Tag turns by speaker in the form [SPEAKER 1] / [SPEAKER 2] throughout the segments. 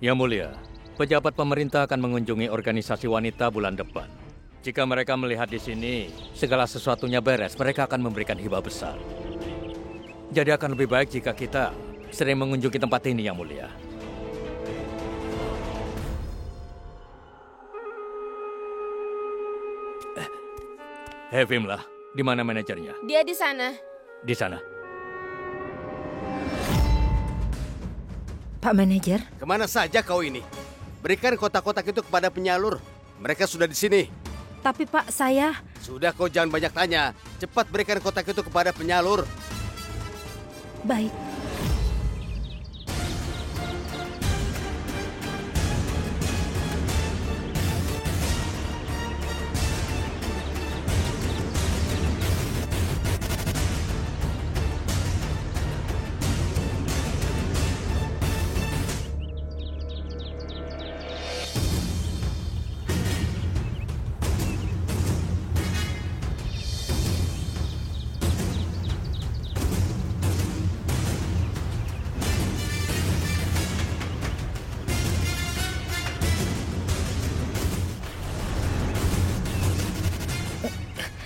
[SPEAKER 1] Yang Mulia, pejabat pemerintah akan mengunjungi organisasi wanita bulan depan. Jika mereka melihat di sini, segala sesuatunya beres, mereka akan memberikan hibah besar. Jadi akan lebih baik jika kita sering mengunjungi tempat ini, Yang Mulia. Vimla, di mana manajernya?
[SPEAKER 2] Dia di sana.
[SPEAKER 1] Di sana.
[SPEAKER 3] Pak Manajer.
[SPEAKER 4] Kemana saja kau ini? Berikan kotak-kotak itu kepada penyalur. Mereka sudah di sini.
[SPEAKER 3] Tapi Pak, saya...
[SPEAKER 4] Sudah, kau jangan banyak tanya. Cepat berikan kotak itu kepada penyalur.
[SPEAKER 3] Baik.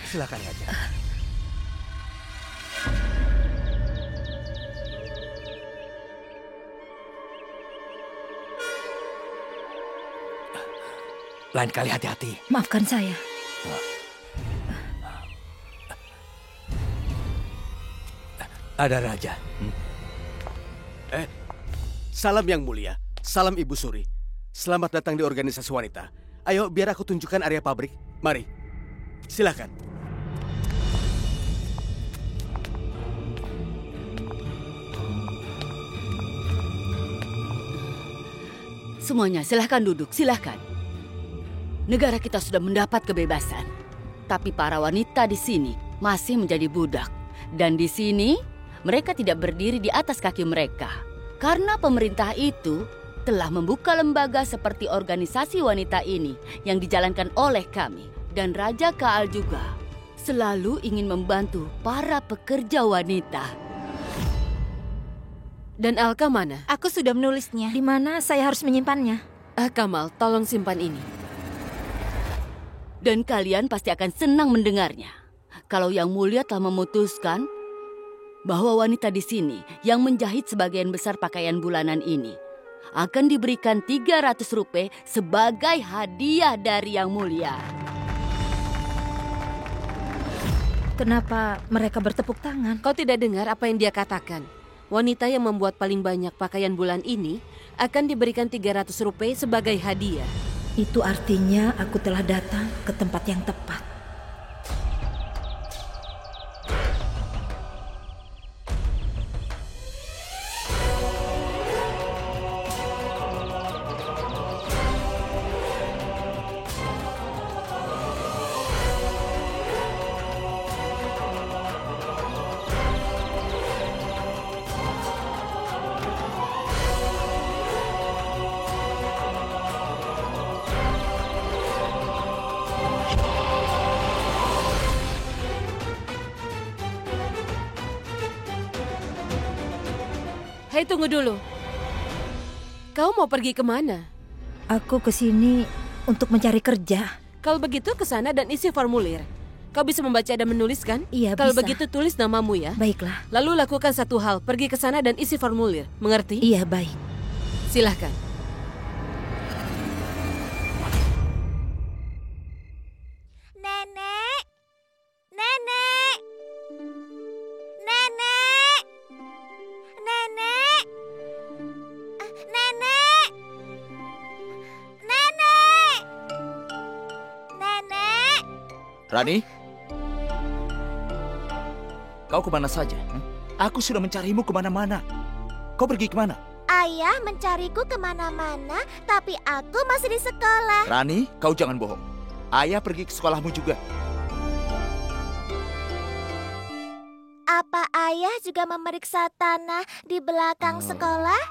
[SPEAKER 4] Silakan aja.
[SPEAKER 1] Lain kali hati-hati.
[SPEAKER 3] Maafkan saya.
[SPEAKER 1] Ada Raja.
[SPEAKER 4] Salam Yang Mulia. Salam Ibu Suri. Selamat datang di organisasi wanita. Ayo, biar aku tunjukkan area pabrik. Mari. Silakan.
[SPEAKER 5] Semuanya silahkan duduk, silahkan. Negara kita sudah mendapat kebebasan. Tapi para wanita di sini masih menjadi budak. Dan di sini mereka tidak berdiri di atas kaki mereka. Karena pemerintah itu telah membuka lembaga seperti organisasi wanita ini yang dijalankan oleh kami. Dan Raja Kaal juga selalu ingin membantu para pekerja wanita.
[SPEAKER 2] Dan Alka mana?
[SPEAKER 3] Aku sudah menulisnya. Di mana saya harus menyimpannya?
[SPEAKER 2] Kamal, tolong simpan ini.
[SPEAKER 5] Dan kalian pasti akan senang mendengarnya. Kalau Yang Mulia telah memutuskan bahwa wanita di sini yang menjahit sebagian besar pakaian bulanan ini akan diberikan 300 rupiah sebagai hadiah dari Yang Mulia.
[SPEAKER 3] Kenapa mereka bertepuk tangan?
[SPEAKER 2] Kau tidak dengar apa yang dia katakan? Wanita yang membuat paling banyak pakaian bulan ini akan diberikan 300 rupiah sebagai hadiah.
[SPEAKER 3] Itu artinya aku telah datang ke tempat yang tepat.
[SPEAKER 2] Hei, tunggu dulu. Kau mau pergi kemana?
[SPEAKER 3] Aku ke sini untuk mencari kerja.
[SPEAKER 2] Kalau begitu ke sana dan isi formulir. Kau bisa membaca dan menulis kan?
[SPEAKER 3] Iya,
[SPEAKER 2] Kalau
[SPEAKER 3] bisa.
[SPEAKER 2] begitu tulis namamu ya.
[SPEAKER 3] Baiklah.
[SPEAKER 2] Lalu lakukan satu hal, pergi ke sana dan isi formulir. Mengerti?
[SPEAKER 3] Iya, baik.
[SPEAKER 2] Silahkan.
[SPEAKER 6] Nenek! Nenek! Nenek! Nenek! Nenek! Nenek! Nenek!
[SPEAKER 7] Rani? Kau kemana saja? Aku sudah mencarimu kemana-mana. Kau pergi kemana?
[SPEAKER 6] Ayah mencariku kemana-mana, tapi aku masih di sekolah.
[SPEAKER 7] Rani, kau jangan bohong. Ayah pergi ke sekolahmu juga.
[SPEAKER 6] Apa ayah juga memeriksa tanah di belakang sekolah?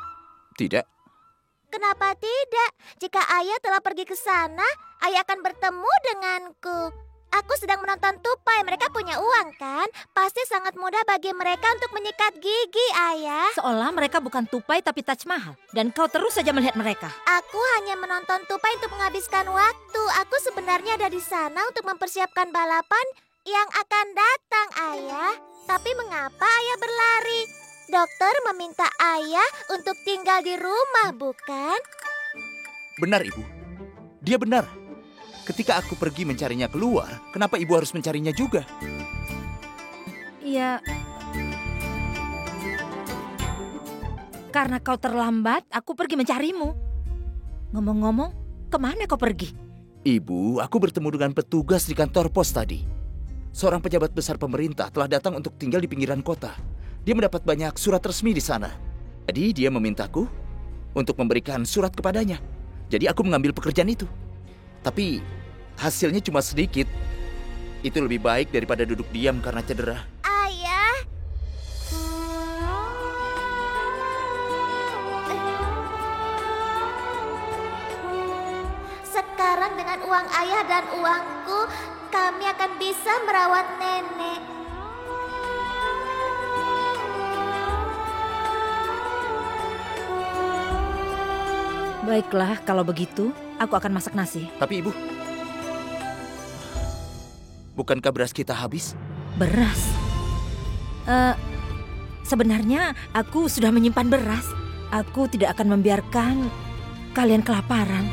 [SPEAKER 7] Tidak.
[SPEAKER 6] Kenapa tidak? Jika ayah telah pergi ke sana, ayah akan bertemu denganku. Aku sedang menonton tupai. Mereka punya uang kan? Pasti sangat mudah bagi mereka untuk menyikat gigi, Ayah.
[SPEAKER 3] Seolah mereka bukan tupai tapi Taj Mahal. Dan kau terus saja melihat mereka.
[SPEAKER 6] Aku hanya menonton tupai untuk menghabiskan waktu. Aku sebenarnya ada di sana untuk mempersiapkan balapan yang akan datang, Ayah. Tapi mengapa Ayah berlari? Dokter meminta Ayah untuk tinggal di rumah, bukan?
[SPEAKER 7] Benar, Ibu. Dia benar. Ketika aku pergi mencarinya keluar, kenapa Ibu harus mencarinya juga?
[SPEAKER 3] Iya. Karena kau terlambat, aku pergi mencarimu. Ngomong-ngomong, kemana kau pergi?
[SPEAKER 7] Ibu, aku bertemu dengan petugas di kantor pos tadi. Seorang pejabat besar pemerintah telah datang untuk tinggal di pinggiran kota. Dia mendapat banyak surat resmi di sana. Jadi dia memintaku untuk memberikan surat kepadanya. Jadi aku mengambil pekerjaan itu. Tapi hasilnya cuma sedikit. Itu lebih baik daripada duduk diam karena cedera.
[SPEAKER 6] Ayah. Sekarang dengan uang Ayah dan uangku, kami akan bisa merawat nenek.
[SPEAKER 3] Baiklah, kalau begitu, aku akan masak nasi.
[SPEAKER 7] Tapi Ibu, bukankah beras kita habis?
[SPEAKER 3] Beras? Sebenarnya aku sudah menyimpan beras. Aku tidak akan membiarkan kalian kelaparan.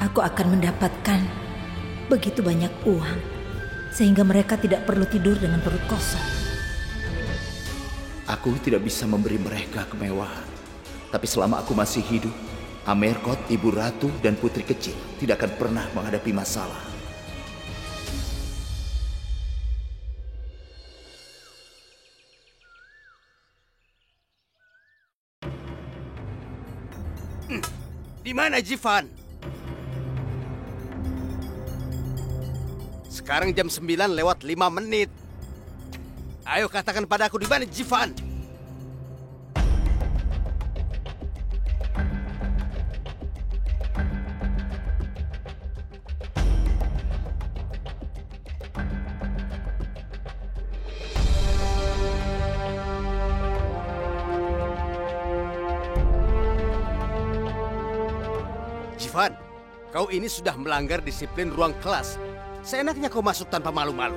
[SPEAKER 3] Aku akan mendapatkan begitu banyak uang, sehingga mereka tidak perlu tidur dengan perut kosong.
[SPEAKER 7] Aku tidak bisa memberi mereka kemewahan. Tapi selama aku masih hidup, Amerkot, Ibu Ratu, dan Putri Kecil tidak akan pernah menghadapi masalah.
[SPEAKER 4] Di mana Jivan? Sekarang jam 9:05. Ayo katakan padaku di mana Jivan? Jivan, kau ini sudah melanggar disiplin ruang kelas. Seenaknya kau masuk tanpa malu-malu.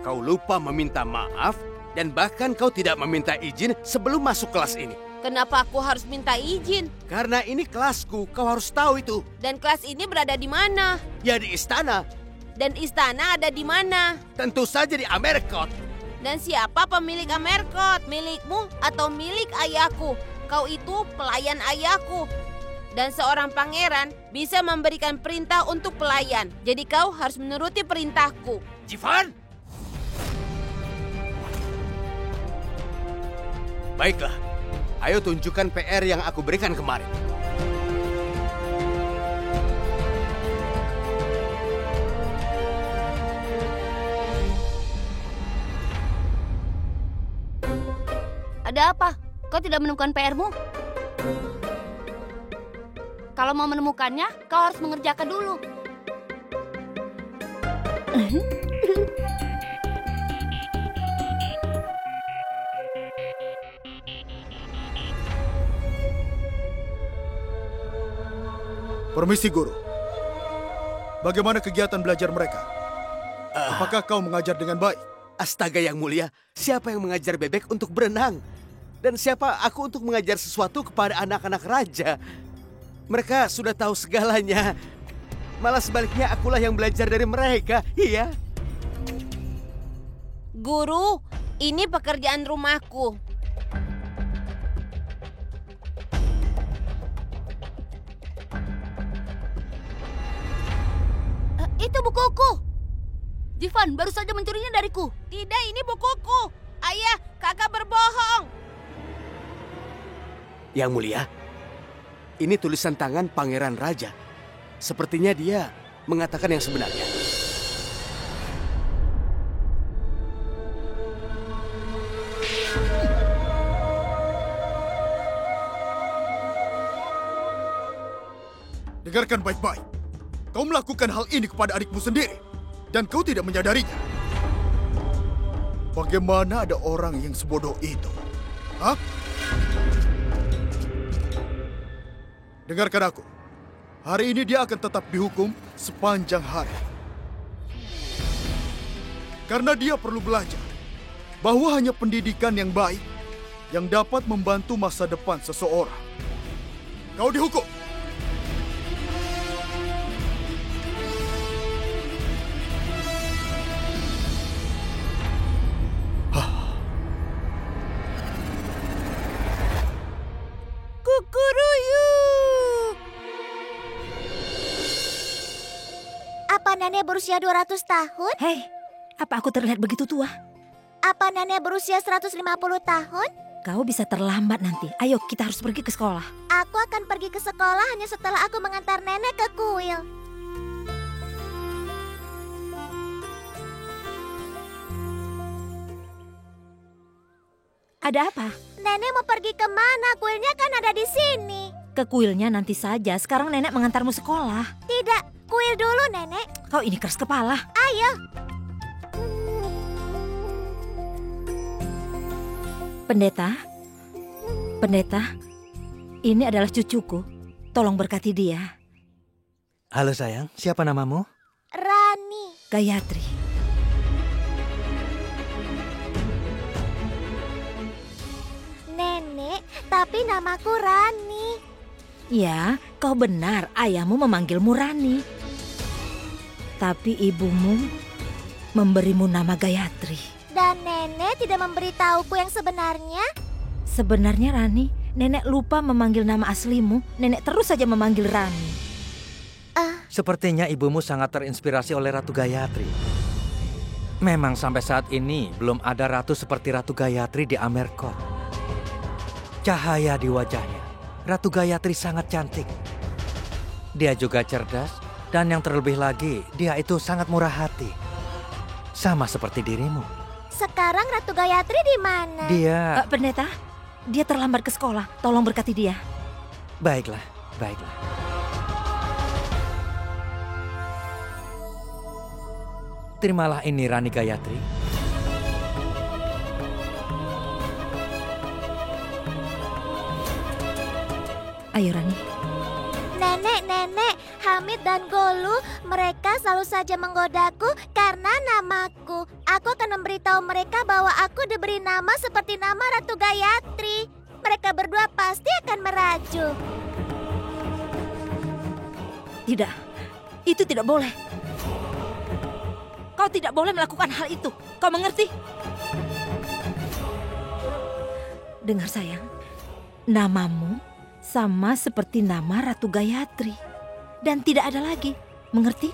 [SPEAKER 4] Kau lupa meminta maaf dan bahkan kau tidak meminta izin sebelum masuk kelas ini.
[SPEAKER 2] Kenapa aku harus minta izin?
[SPEAKER 4] Karena ini kelasku, kau harus tahu itu.
[SPEAKER 2] Dan kelas ini berada di mana?
[SPEAKER 4] Ya di istana.
[SPEAKER 2] Dan istana ada di mana?
[SPEAKER 4] Tentu saja di Amerkot.
[SPEAKER 2] Dan siapa pemilik Amerkot? Milikmu atau milik ayahku? Kau itu pelayan ayahku. Dan seorang pangeran bisa memberikan perintah untuk pelayan. Jadi kau harus menuruti perintahku.
[SPEAKER 4] Jivan! Baiklah, ayo tunjukkan PR yang aku berikan kemarin.
[SPEAKER 5] Ada apa? Kau tidak menemukan PR-mu? Kalau mau menemukannya, kau harus mengerjakan dulu.
[SPEAKER 8] Permisi, Guru. Bagaimana kegiatan belajar mereka? Apakah kau mengajar dengan baik?
[SPEAKER 4] Astaga yang mulia, siapa yang mengajar bebek untuk berenang? Dan siapa aku untuk mengajar sesuatu kepada anak-anak raja? Mereka sudah tahu segalanya. Malah sebaliknya akulah yang belajar dari mereka, iya.
[SPEAKER 2] Guru, ini pekerjaan rumahku.
[SPEAKER 5] Itu bukuku. Jivan baru saja mencurinya dariku.
[SPEAKER 2] Tidak, ini bukuku. Ayah, kakak berbohong.
[SPEAKER 4] Yang mulia, ini tulisan tangan Pangeran Raja. Sepertinya dia mengatakan yang sebenarnya.
[SPEAKER 8] Dengarkan baik-baik. Kau melakukan hal ini kepada adikmu sendiri. Dan kau tidak menyadarinya. Bagaimana ada orang yang sebodoh itu? Hah? Dengarkan aku. Hari ini dia akan tetap dihukum sepanjang hari. Karena dia perlu belajar bahwa hanya pendidikan yang baik yang dapat membantu masa depan seseorang. Kau dihukum.
[SPEAKER 2] Kukuruyuk.
[SPEAKER 6] Apa nenek berusia 200 tahun?
[SPEAKER 3] Hei, apa aku terlihat begitu tua?
[SPEAKER 6] Apa nenek berusia 150 tahun?
[SPEAKER 3] Kau bisa terlambat nanti. Ayo, kita harus pergi ke sekolah.
[SPEAKER 6] Aku akan pergi ke sekolah hanya setelah aku mengantar nenek ke kuil.
[SPEAKER 3] Ada apa?
[SPEAKER 6] Nenek mau pergi kemana? Kuilnya kan ada di sini.
[SPEAKER 3] Ke kuilnya nanti saja. Sekarang nenek mengantarmu sekolah.
[SPEAKER 6] Tidak, kuil dulu nenek.
[SPEAKER 3] Kau ini keras kepala.
[SPEAKER 6] Ayo.
[SPEAKER 3] Pendeta, ini adalah cucuku. Tolong berkati dia.
[SPEAKER 1] Halo sayang, siapa namamu?
[SPEAKER 6] Rani.
[SPEAKER 3] Gayatri.
[SPEAKER 6] Nenek, tapi namaku Rani.
[SPEAKER 3] Ya, kau benar. Ayahmu memanggilmu Rani. Tapi ibumu memberimu nama Gayatri.
[SPEAKER 6] Dan nenek tidak memberitahuku yang sebenarnya.
[SPEAKER 3] Sebenarnya Rani, nenek lupa memanggil nama aslimu. Nenek terus saja memanggil Rani.
[SPEAKER 1] Sepertinya ibumu sangat terinspirasi oleh Ratu Gayatri. Memang sampai saat ini belum ada ratu seperti Ratu Gayatri di Amarkot. Cahaya di wajahnya, Ratu Gayatri sangat cantik. Dia juga cerdas dan yang terlebih lagi, dia itu sangat murah hati. Sama seperti dirimu.
[SPEAKER 6] Sekarang Ratu Gayatri di mana?
[SPEAKER 1] Dia...
[SPEAKER 3] Pendeta, dia terlambat ke sekolah. Tolong berkati dia.
[SPEAKER 1] Baiklah, baiklah. Terimalah ini Rani Gayatri.
[SPEAKER 3] Ayo Rani.
[SPEAKER 6] Nenek, Hamid dan Golu, mereka selalu saja menggodaku karena namaku. Aku akan memberitahu mereka bahwa aku diberi nama seperti nama Ratu Gayatri. Mereka berdua pasti akan merajuk.
[SPEAKER 3] Tidak, itu tidak boleh. Kau tidak boleh melakukan hal itu. Kau mengerti? Dengar sayang, namamu sama seperti nama Ratu Gayatri. Dan tidak ada lagi, mengerti?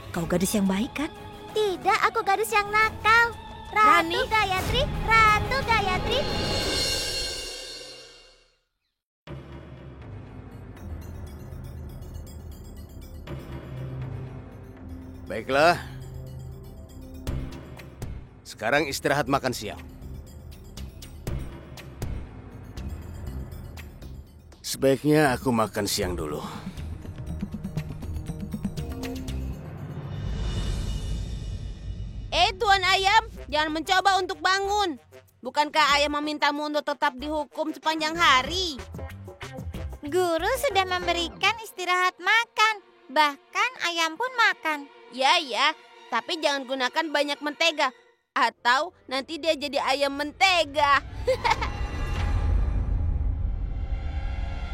[SPEAKER 3] Kau gadis yang baik kan?
[SPEAKER 6] Tidak, aku gadis yang nakal.
[SPEAKER 3] Rani.
[SPEAKER 6] Ratu Gayatri, Ratu Gayatri.
[SPEAKER 4] Baiklah. Sekarang istirahat makan siang. Sebaiknya aku makan siang dulu.
[SPEAKER 2] Tuan Ayam, jangan mencoba untuk bangun. Bukankah Ayam memintamu untuk tetap dihukum sepanjang hari?
[SPEAKER 6] Guru sudah memberikan istirahat makan. Bahkan ayam pun makan.
[SPEAKER 2] Ya, tapi jangan gunakan banyak mentega. Atau nanti dia jadi ayam mentega.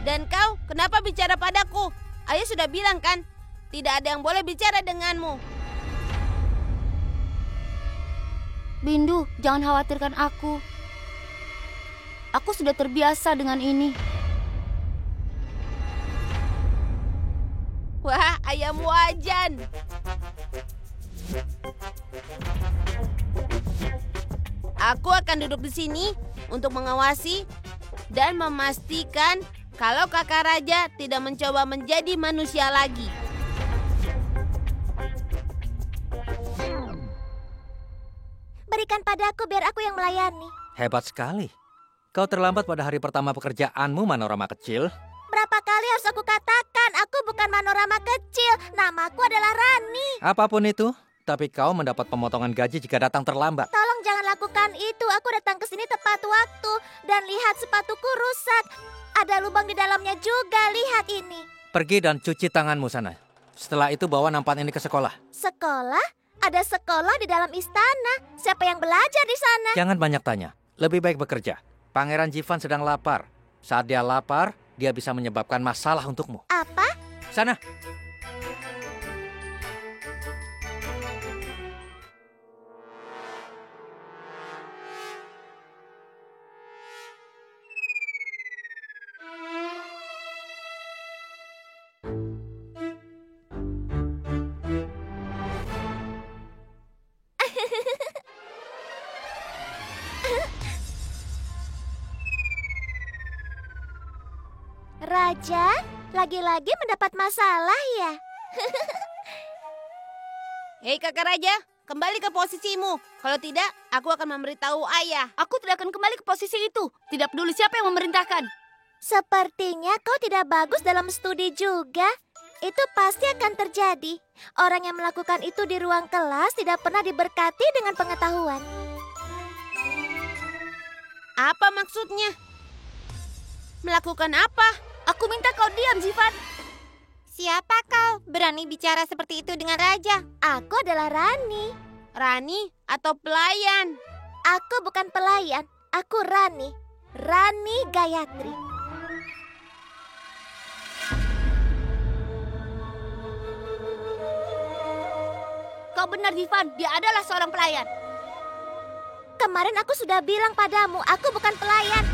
[SPEAKER 2] Dan kau, kenapa bicara padaku? Ayah sudah bilang kan, tidak ada yang boleh bicara denganmu.
[SPEAKER 5] Bindu, jangan khawatirkan aku. Aku sudah terbiasa dengan ini.
[SPEAKER 2] Wah, ayam wajan. Aku akan duduk di sini untuk mengawasi dan memastikan kalau kakak raja tidak mencoba menjadi manusia lagi.
[SPEAKER 6] Berikan padaku biar aku yang melayani.
[SPEAKER 1] Hebat sekali. Kau terlambat pada hari pertama pekerjaanmu, Manorama kecil.
[SPEAKER 6] Berapa kali harus aku katakan aku bukan Manorama Rama kecil. Namaku adalah Rani.
[SPEAKER 1] Apapun itu, tapi kau mendapat pemotongan gaji jika datang terlambat.
[SPEAKER 6] Tolong jangan lakukan itu. Aku datang ke sini tepat waktu. Dan lihat sepatuku rusak. Ada lubang di dalamnya juga. Lihat ini.
[SPEAKER 1] Pergi dan cuci tanganmu sana. Setelah itu bawa nampan ini ke sekolah.
[SPEAKER 6] Sekolah? Ada sekolah di dalam istana. Siapa yang belajar di sana?
[SPEAKER 1] Jangan banyak tanya. Lebih baik bekerja. Pangeran Jivan sedang lapar. Saat dia lapar, dia bisa menyebabkan masalah untukmu.
[SPEAKER 6] Apa?
[SPEAKER 1] Sana.
[SPEAKER 6] Raja, lagi-lagi mendapat masalah ya?
[SPEAKER 2] Hei kakak raja, kembali ke posisimu. Kalau tidak, aku akan memberitahu ayah.
[SPEAKER 5] Aku tidak akan kembali ke posisi itu. Tidak peduli siapa yang memerintahkan.
[SPEAKER 6] Sepertinya kau tidak bagus dalam studi juga. Itu pasti akan terjadi. Orang yang melakukan itu di ruang kelas tidak pernah diberkati dengan pengetahuan.
[SPEAKER 2] Apa maksudnya? Melakukan apa?
[SPEAKER 5] Aku minta kau diam, Jivan.
[SPEAKER 6] Siapa kau? Berani bicara seperti itu dengan raja? Aku adalah Rani.
[SPEAKER 2] Rani atau pelayan?
[SPEAKER 6] Aku bukan pelayan. Aku Rani. Rani Gayatri.
[SPEAKER 5] Kau benar, Jivan. Dia adalah seorang pelayan.
[SPEAKER 6] Kemarin aku sudah bilang padamu, aku bukan pelayan.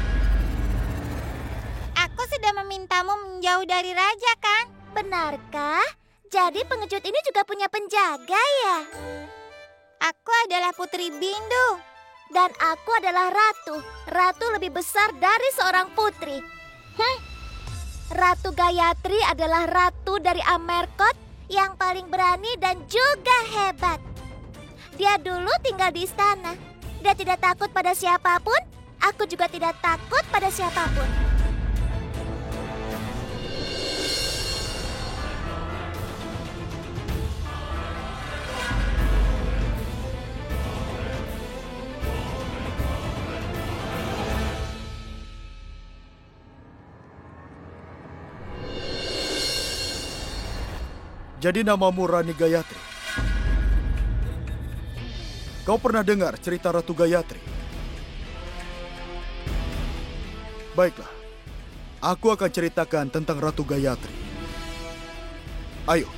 [SPEAKER 6] Aku sudah memintamu menjauh dari raja, kan? Benarkah? Jadi pengecut ini juga punya penjaga ya? Aku adalah Putri Bindu. Dan aku adalah Ratu. Ratu lebih besar dari seorang putri. Ratu Gayatri adalah ratu dari Amerkot yang paling berani dan juga hebat. Dia dulu tinggal di istana. Dia tidak takut pada siapapun. Aku juga tidak takut pada siapapun.
[SPEAKER 8] Jadi namamu Rani Gayatri. Kau pernah dengar cerita Ratu Gayatri? Baiklah, aku akan ceritakan tentang Ratu Gayatri. Ayo.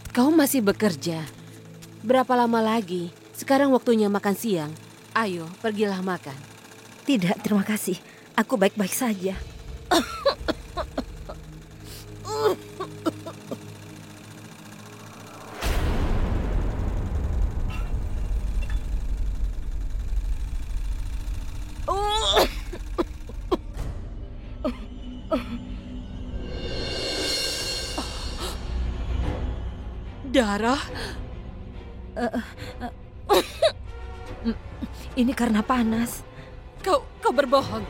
[SPEAKER 9] Kau masih bekerja. Berapa lama lagi? Sekarang waktunya makan siang. Ayo, pergilah makan.
[SPEAKER 3] Tidak, terima kasih. Aku baik-baik saja.
[SPEAKER 9] Darah?
[SPEAKER 3] Ini karena panas.
[SPEAKER 9] Kau berbohong.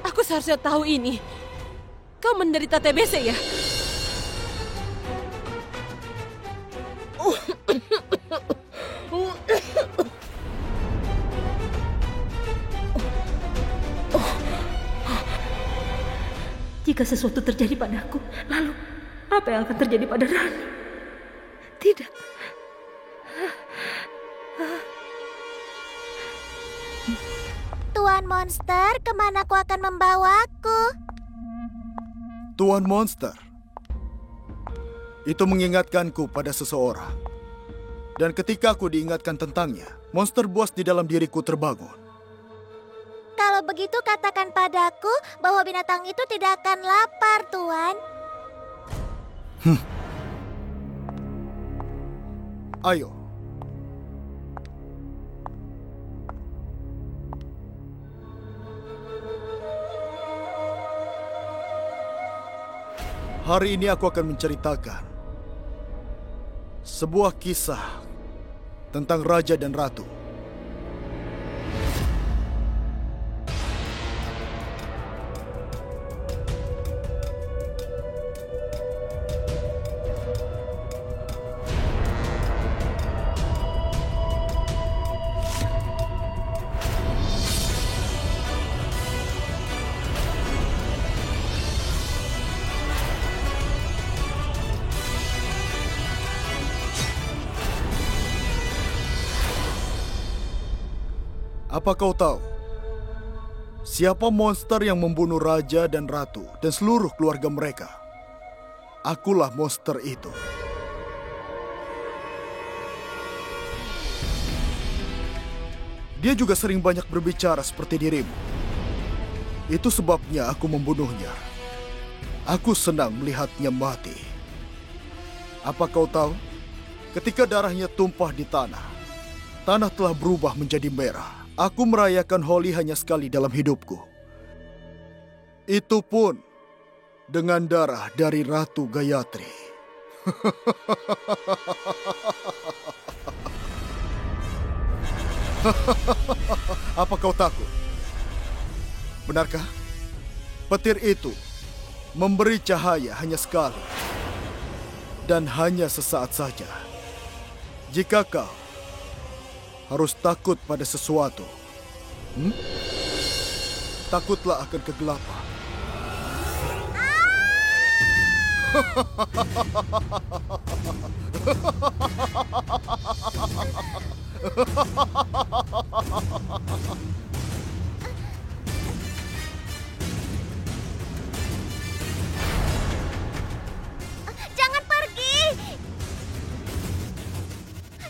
[SPEAKER 9] Aku seharusnya tahu ini. Kau menderita TBC ya?
[SPEAKER 3] Jika sesuatu terjadi padaku, lalu apa yang akan terjadi pada Rani? Tidak.
[SPEAKER 6] Tuan Monster, kemana kau akan membawaku?
[SPEAKER 8] Tuan Monster. Itu mengingatkanku pada seseorang. Dan ketika aku diingatkan tentangnya, monster buas di dalam diriku terbangun.
[SPEAKER 6] Kalau begitu katakan padaku bahwa binatang itu tidak akan lapar, Tuan.
[SPEAKER 8] Ayo. Hari ini aku akan menceritakan sebuah kisah tentang raja dan ratu Apa kau tahu siapa monster yang membunuh raja dan ratu dan seluruh keluarga mereka? Akulah monster itu. Dia juga sering banyak berbicara seperti dirimu. Itu sebabnya aku membunuhnya. Aku senang melihatnya mati. Apa kau tahu? Ketika darahnya tumpah di tanah, tanah telah berubah menjadi merah. Aku merayakan Holi hanya sekali dalam hidupku. Itu pun dengan darah dari Ratu Gayatri. Apa kau takut? Benarkah? Petir itu memberi cahaya hanya sekali dan hanya sesaat saja. Jika kau harus takut pada sesuatu, takutlah akan kegelapan.
[SPEAKER 6] Jangan pergi!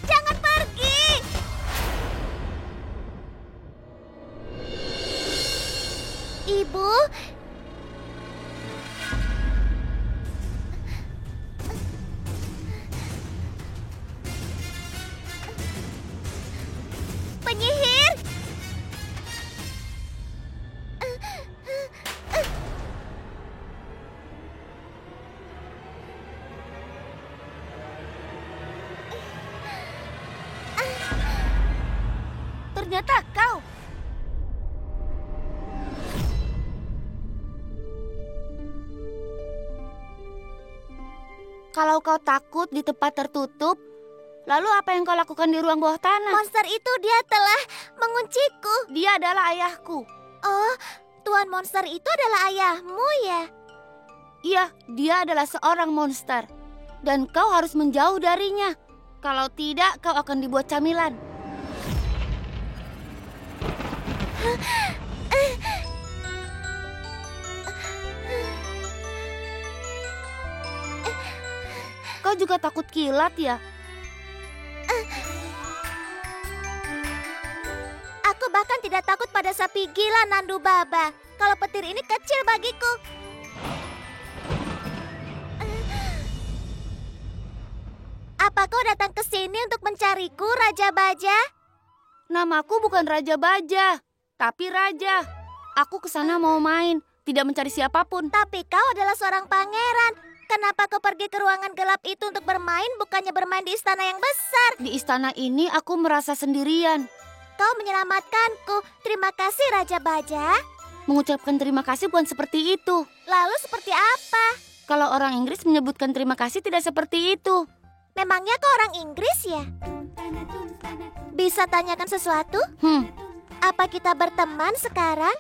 [SPEAKER 6] Jangan pergi! Ibu? Penyihir! Ternyata kau. Kalau kau takut di tempat tertutup, lalu apa yang kau lakukan di ruang bawah tanah? Monster itu dia telah mengunciku. Dia adalah ayahku. Oh, Tuan Monster itu adalah ayahmu ya? Iya, dia adalah seorang monster. Dan kau harus menjauh darinya. Kalau tidak, kau akan dibuat camilan. Kau juga takut kilat ya? Aku bahkan tidak takut pada sapi gila, Nandu Baba. Kalau petir ini kecil bagiku. Apa kau datang ke sini untuk mencariku, Raja Baja? Namaku bukan Raja Baja, tapi Raja. Aku ke sana mau main, tidak mencari siapapun. Tapi kau adalah seorang pangeran. Kenapa kau pergi ke ruangan gelap itu untuk bermain, bukannya bermain di istana yang besar? Di istana ini aku merasa sendirian. Kau menyelamatkanku. Terima kasih, Raja Baja. Mengucapkan terima kasih bukan seperti itu. Lalu seperti apa? Kalau orang Inggris menyebutkan terima kasih tidak seperti itu. Memangnya kau orang Inggris ya? Bisa tanyakan sesuatu? Apa kita berteman sekarang?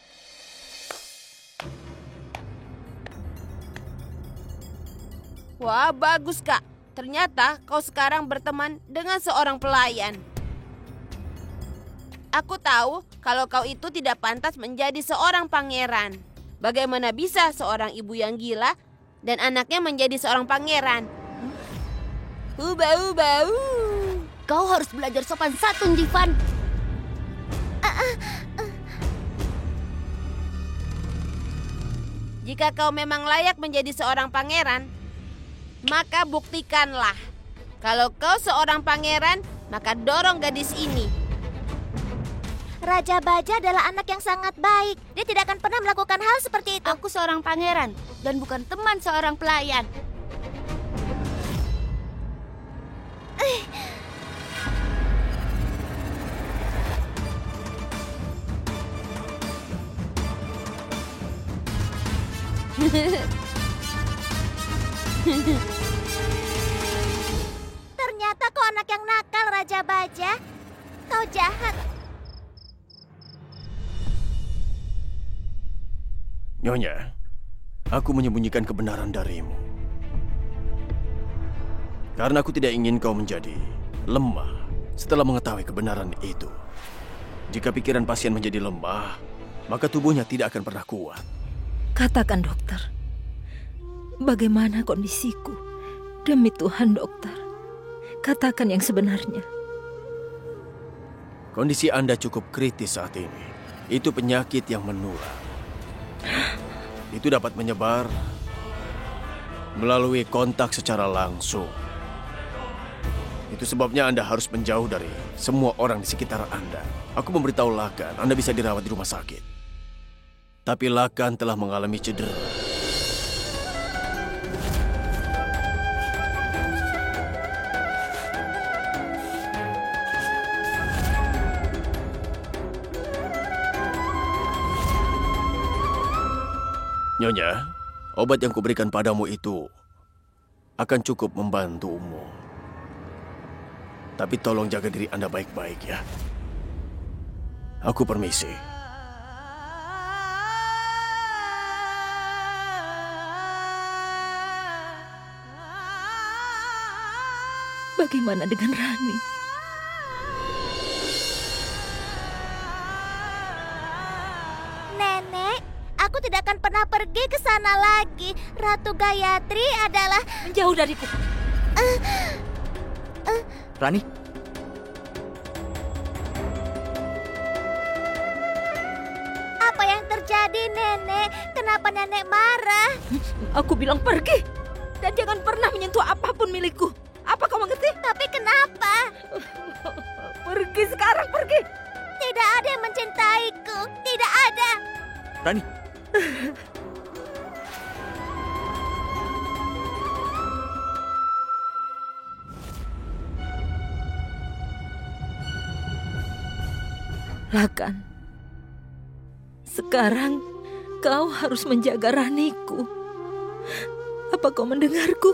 [SPEAKER 2] Wah, bagus, Kak. Ternyata kau sekarang berteman dengan seorang pelayan. Aku tahu kalau kau itu tidak pantas menjadi seorang pangeran. Bagaimana bisa seorang ibu yang gila dan anaknya menjadi seorang pangeran? Bau.
[SPEAKER 5] Kau harus belajar sopan santun, Jivan.
[SPEAKER 2] Jika kau memang layak menjadi seorang pangeran, maka buktikanlah. Kalau kau seorang pangeran, maka dorong gadis ini.
[SPEAKER 6] Raja Baja adalah anak yang sangat baik. Dia tidak akan pernah melakukan hal seperti itu.
[SPEAKER 5] Aku seorang pangeran dan bukan teman seorang pelayan.
[SPEAKER 6] Ternyata kau anak yang nakal, Raja Baja. Kau jahat.
[SPEAKER 4] Nyonya, aku menyembunyikan kebenaran darimu. Karena aku tidak ingin kau menjadi lemah setelah mengetahui kebenaran itu.
[SPEAKER 10] Jika pikiran pasien menjadi lemah, maka tubuhnya tidak akan pernah kuat.
[SPEAKER 3] Katakan, dokter. Bagaimana kondisiku? Demi Tuhan, dokter. Katakan yang sebenarnya.
[SPEAKER 10] Kondisi Anda cukup kritis saat ini. Itu penyakit yang menular. Itu dapat menyebar melalui kontak secara langsung. Itu sebabnya Anda harus menjauh dari semua orang di sekitar Anda. Aku memberitahu Lakan, Anda bisa dirawat di rumah sakit. Tapi Lakan telah mengalami cedera. Nyonya, obat yang kuberikan padamu itu akan cukup membantumu. Tapi tolong jaga diri Anda baik-baik ya. Aku permisi.
[SPEAKER 3] Bagaimana dengan Rani?
[SPEAKER 6] Nenek, aku tidak akan pernah pergi ke sana lagi. Ratu Gayatri adalah...
[SPEAKER 3] Menjauh dariku.
[SPEAKER 7] Rani?
[SPEAKER 6] Apa yang terjadi, Nenek? Kenapa Nenek marah?
[SPEAKER 3] Aku bilang pergi. Dan jangan pernah menyentuh apapun milikku. Apa kau mengerti?
[SPEAKER 6] Tapi kenapa?
[SPEAKER 3] Pergi sekarang, pergi.
[SPEAKER 6] Tidak ada yang mencintaiku. Tidak ada.
[SPEAKER 7] Rani?
[SPEAKER 3] Lakan, sekarang kau harus menjaga Raniku. Apa kau mendengarku?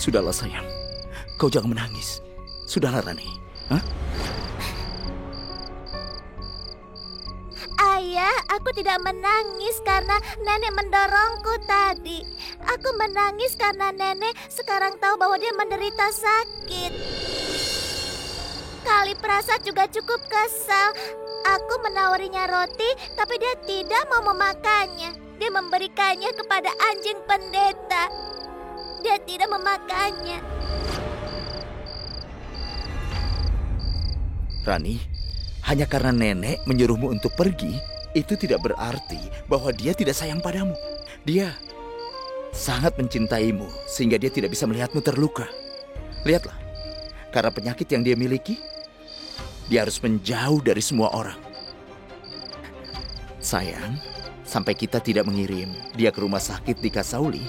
[SPEAKER 7] Sudahlah sayang, kau jangan menangis. Sudahlah Rani. Hah?
[SPEAKER 6] Ayah, aku tidak menangis karena Nenek mendorongku tadi. Aku menangis karena Nenek sekarang tahu bahwa dia menderita sakit. Kali Prasad juga cukup kesal. Aku menawarinya roti, tapi dia tidak mau memakannya. Dia memberikannya kepada anjing pendeta. Dia tidak memakannya.
[SPEAKER 7] Rani, hanya karena nenek menyuruhmu untuk pergi, itu tidak berarti bahwa dia tidak sayang padamu. Dia sangat mencintaimu sehingga dia tidak bisa melihatmu terluka. Lihatlah, karena penyakit yang dia miliki, dia harus menjauh dari semua orang. Sayang, sampai kita tidak mengirim dia ke rumah sakit di Kasauli,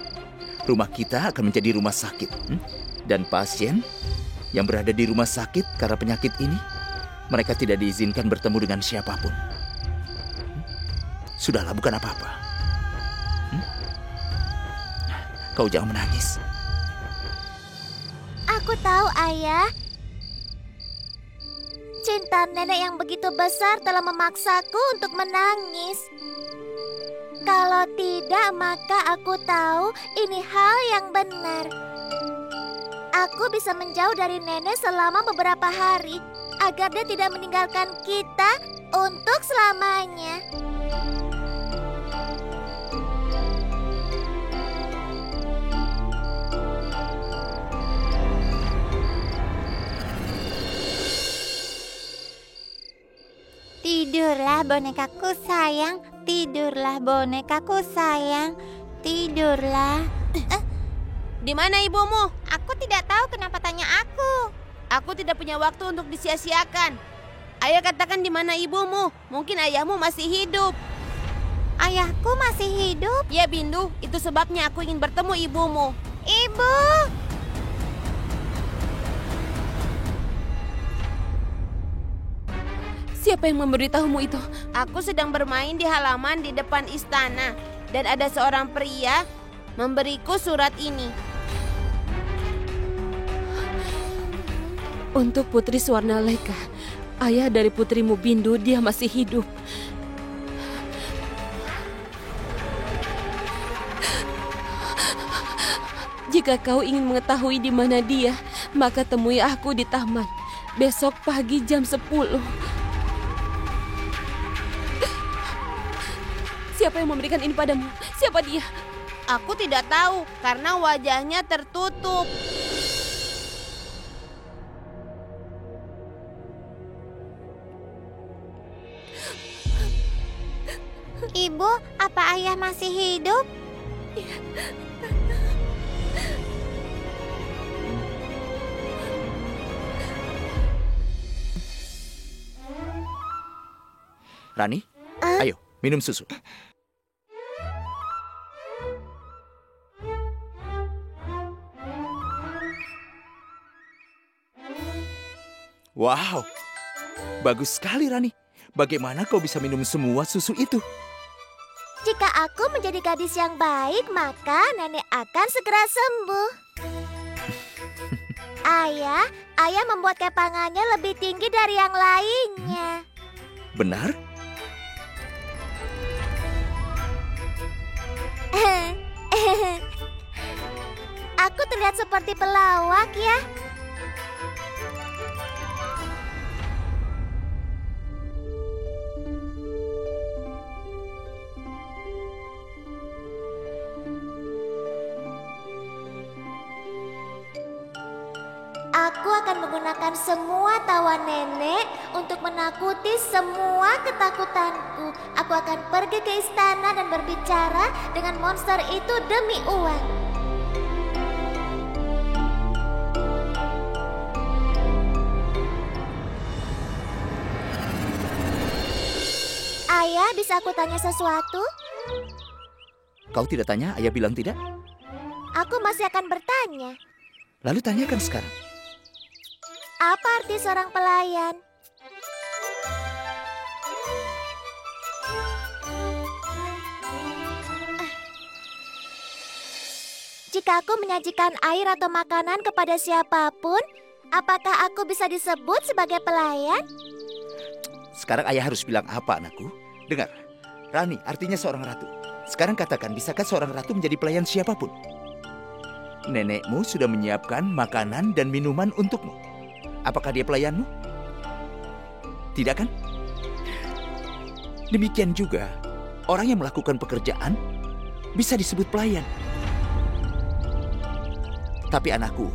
[SPEAKER 7] rumah kita akan menjadi rumah sakit. Dan pasien yang berada di rumah sakit karena penyakit ini, mereka tidak diizinkan bertemu dengan siapapun. Sudahlah, bukan apa-apa. Kau jangan menangis.
[SPEAKER 6] Aku tahu, Ayah. Cinta Nenek yang begitu besar telah memaksaku untuk menangis. Kalau tidak, maka aku tahu ini hal yang benar. Aku bisa menjauh dari Nenek selama beberapa hari, agar dia tidak meninggalkan kita untuk selamanya.
[SPEAKER 11] Tidurlah bonekaku sayang, tidurlah bonekaku sayang, tidurlah.
[SPEAKER 2] Di mana ibumu?
[SPEAKER 11] Aku tidak tahu kenapa tanya aku.
[SPEAKER 2] Aku tidak punya waktu untuk disia-siakan. Ayo katakan di mana ibumu? Mungkin ayahmu masih hidup.
[SPEAKER 11] Ayahku masih hidup?
[SPEAKER 2] Ya Bindu, itu sebabnya aku ingin bertemu ibumu.
[SPEAKER 11] Ibu!
[SPEAKER 9] Siapa yang memberitahumu itu?
[SPEAKER 2] Aku sedang bermain di halaman di depan istana. dan ada seorang pria memberiku surat ini.
[SPEAKER 9] Untuk Putri Swarnaleka, ayah dari putrimu Bindu, dia masih hidup. Jika kau ingin mengetahui di mana dia, maka temui aku di taman. Besok pagi jam 10. Siapa yang memberikan ini padamu? Siapa dia?
[SPEAKER 2] Aku tidak tahu karena wajahnya tertutup.
[SPEAKER 11] Ibu, apa ayah masih hidup?
[SPEAKER 7] Rani, ayo minum susu. Wow, bagus sekali Rani. Bagaimana kau bisa minum semua susu itu?
[SPEAKER 6] Jika aku menjadi gadis yang baik, maka nenek akan segera sembuh. Ayah membuat kepangannya lebih tinggi dari yang lainnya.
[SPEAKER 7] Benar?
[SPEAKER 6] Aku terlihat seperti pelawak ya. Aku akan menggunakan semua tawa nenek untuk menakuti semua ketakutanku. Aku akan pergi ke istana dan berbicara dengan monster itu demi uang. Ayah, bisa aku tanya sesuatu?
[SPEAKER 7] Kau tidak tanya, ayah bilang tidak?
[SPEAKER 6] Aku masih akan bertanya.
[SPEAKER 7] Lalu tanyakan sekarang.
[SPEAKER 6] Apa arti seorang pelayan? Jika aku menyajikan air atau makanan kepada siapapun, apakah aku bisa disebut sebagai pelayan?
[SPEAKER 7] Sekarang ayah harus bilang apa, anakku? Dengar, Rani artinya seorang ratu. Sekarang katakan, bisakah seorang ratu menjadi pelayan siapapun? Nenekmu sudah menyiapkan makanan dan minuman untukmu. Apakah dia pelayanmu? Tidak kan? Demikian juga, orang yang melakukan pekerjaan bisa disebut pelayan. Tapi anakku,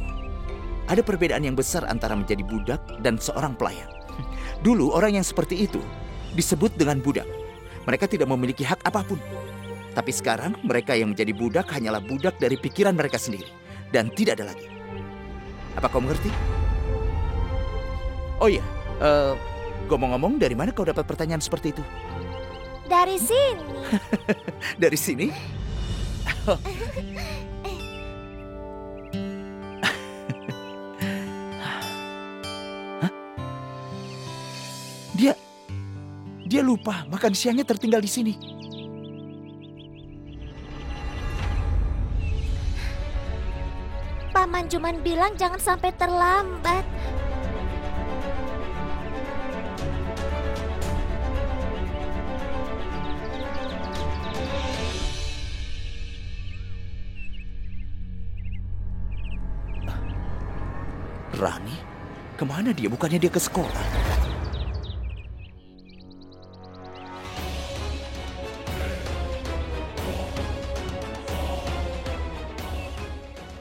[SPEAKER 7] ada perbedaan yang besar antara menjadi budak dan seorang pelayan. Dulu orang yang seperti itu disebut dengan budak. Mereka tidak memiliki hak apapun. Tapi sekarang mereka yang menjadi budak hanyalah budak dari pikiran mereka sendiri. Dan tidak ada lagi. Apa kau mengerti? Oh iya, ngomong-ngomong, dari mana kau dapat pertanyaan seperti itu?
[SPEAKER 6] Dari sini.
[SPEAKER 7] Dari sini? Hah? Dia lupa makan siangnya tertinggal di sini.
[SPEAKER 6] Paman cuman bilang jangan sampai terlambat.
[SPEAKER 7] Rani? Kemana dia? Bukannya dia ke sekolah?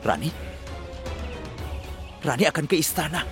[SPEAKER 7] Rani? Rani akan ke istana.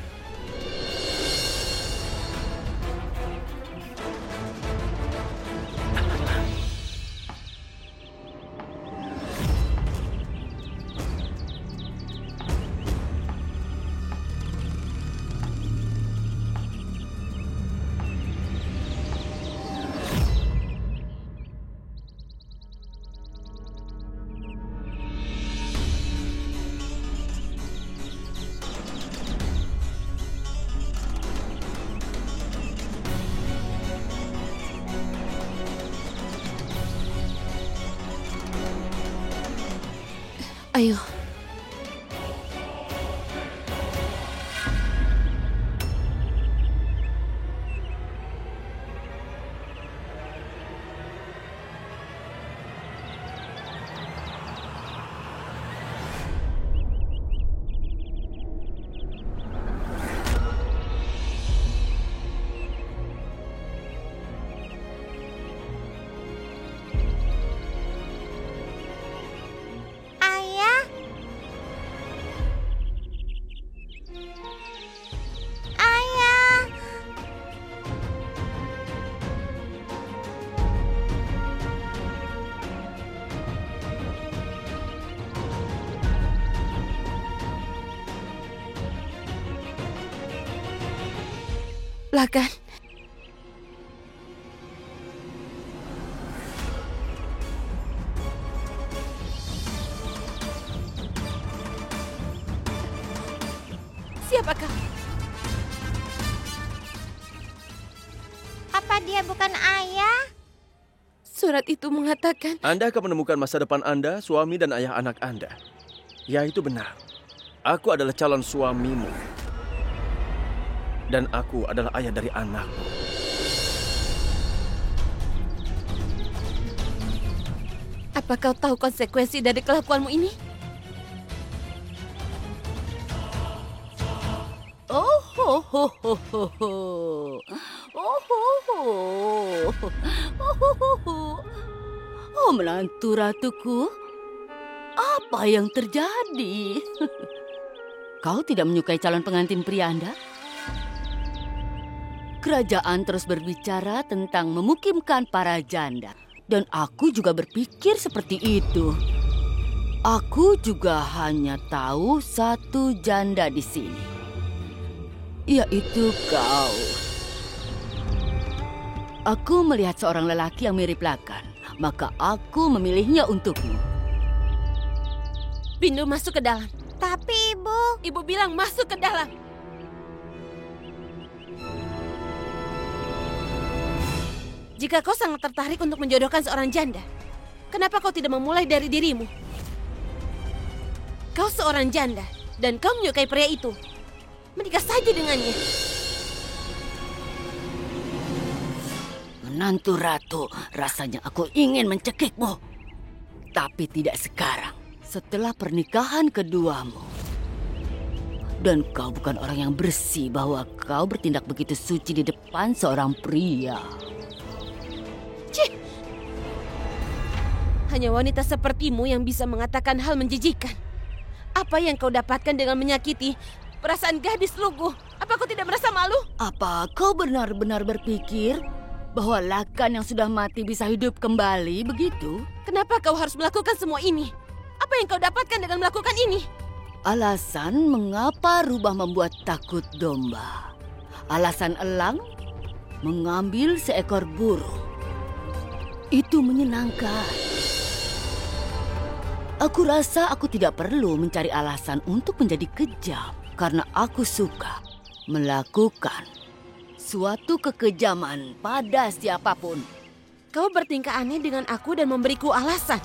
[SPEAKER 9] Ayo. Lagan. Siapakah?
[SPEAKER 11] Apa dia bukan ayah?
[SPEAKER 9] Surat itu mengatakan...
[SPEAKER 10] Anda akan menemukan masa depan Anda, suami dan ayah anak Anda. Ya, itu benar. Aku adalah calon suamimu. Dan aku adalah ayah dari anakmu.
[SPEAKER 9] Apa kau tahu konsekuensi dari kelakuanmu ini?
[SPEAKER 5] Oh, ho, ho, ho, ho, ho. Oh, ho, ho. Oh, ho, ho, ho. Oh, menantu ratuku. Apa yang terjadi? Kau tidak menyukai calon pengantin pria Anda? Kerajaan terus berbicara tentang memukimkan para janda. Dan aku juga berpikir seperti itu. Aku juga hanya tahu satu janda di sini. Yaitu kau. Aku melihat seorang lelaki yang mirip Lagan. Maka aku memilihnya untukmu.
[SPEAKER 9] Bindu masuk ke dalam.
[SPEAKER 11] Tapi Ibu...
[SPEAKER 9] Ibu bilang masuk ke dalam. Jika kau sangat tertarik untuk menjodohkan seorang janda, kenapa kau tidak memulai dari dirimu? Kau seorang janda, dan kau menyukai pria itu. Menikah saja dengannya.
[SPEAKER 5] Menantu ratu, rasanya aku ingin mencekikmu. Tapi tidak sekarang, setelah pernikahan keduamu. Dan kau bukan orang yang bersih bahwa kau bertindak begitu suci di depan seorang pria.
[SPEAKER 9] Cih! Hanya wanita sepertimu yang bisa mengatakan hal menjijikan. Apa yang kau dapatkan dengan menyakiti perasaan gadis lugu? Apa kau tidak merasa malu?
[SPEAKER 5] Apa kau benar-benar berpikir bahwa Lagan yang sudah mati bisa hidup kembali begitu?
[SPEAKER 9] Kenapa kau harus melakukan semua ini? Apa yang kau dapatkan dengan melakukan ini?
[SPEAKER 5] Alasan mengapa rubah membuat takut domba. Alasan elang mengambil seekor burung. Itu menyenangkan. Aku rasa aku tidak perlu mencari alasan untuk menjadi kejam. Karena aku suka melakukan suatu kekejaman pada siapapun.
[SPEAKER 9] Kau bertingkah aneh dengan aku dan memberiku alasan.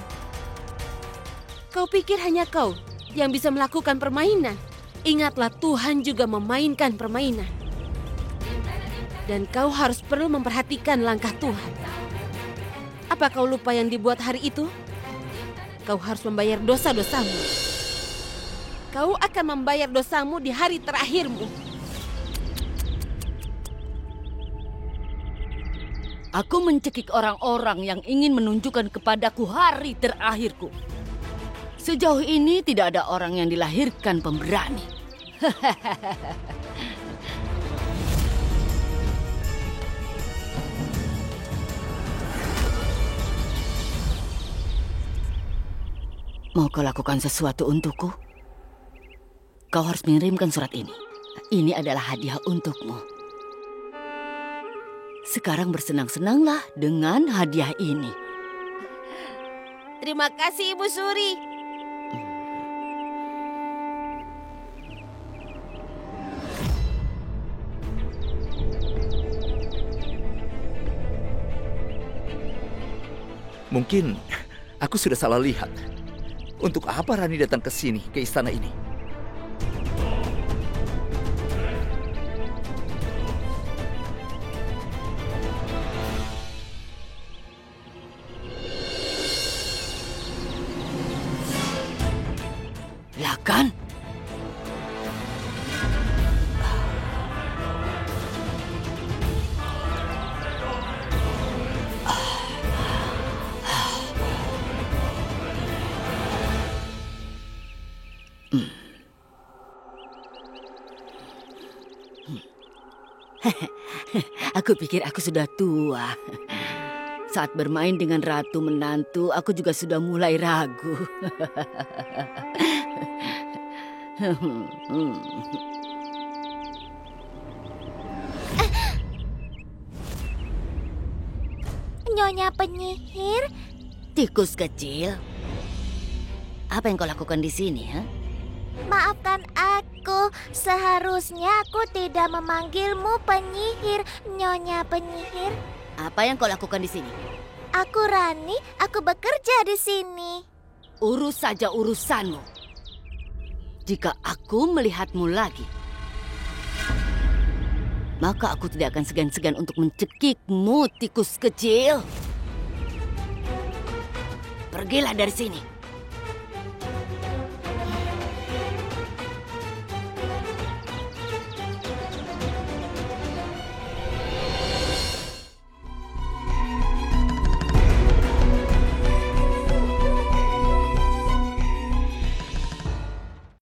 [SPEAKER 9] Kau pikir hanya kau yang bisa melakukan permainan. Ingatlah, Tuhan juga memainkan permainan. Dan kau harus perlu memperhatikan langkah Tuhan. Apa kau lupa yang dibuat hari itu? Kau harus membayar dosa-dosamu. Kau akan membayar dosamu di hari terakhirmu.
[SPEAKER 5] Aku mencekik orang-orang yang ingin menunjukkan kepadaku hari terakhirku. Sejauh ini tidak ada orang yang dilahirkan pemberani. Mau kau lakukan sesuatu untukku? Kau harus mengirimkan surat ini. Ini adalah hadiah untukmu. Sekarang bersenang-senanglah dengan hadiah ini.
[SPEAKER 2] Terima kasih, Ibu Suri.
[SPEAKER 7] Mungkin aku sudah salah lihat. Untuk apa Rani datang ke sini, ke istana ini?
[SPEAKER 5] Lakan? Aku pikir aku sudah tua. Saat bermain dengan ratu menantu, aku juga sudah mulai ragu.
[SPEAKER 6] Nyonya penyihir,
[SPEAKER 5] Tikus kecil, apa yang kau lakukan di sini, ha?
[SPEAKER 6] maafkan aku. Seharusnya aku tidak memanggilmu penyihir, Nyonya penyihir.
[SPEAKER 5] Apa yang kau lakukan di sini?
[SPEAKER 6] Aku Rani, aku bekerja di sini.
[SPEAKER 5] Urus saja urusanmu. Jika aku melihatmu lagi, maka aku tidak akan segan-segan untuk mencekikmu, tikus kecil. Pergilah dari sini.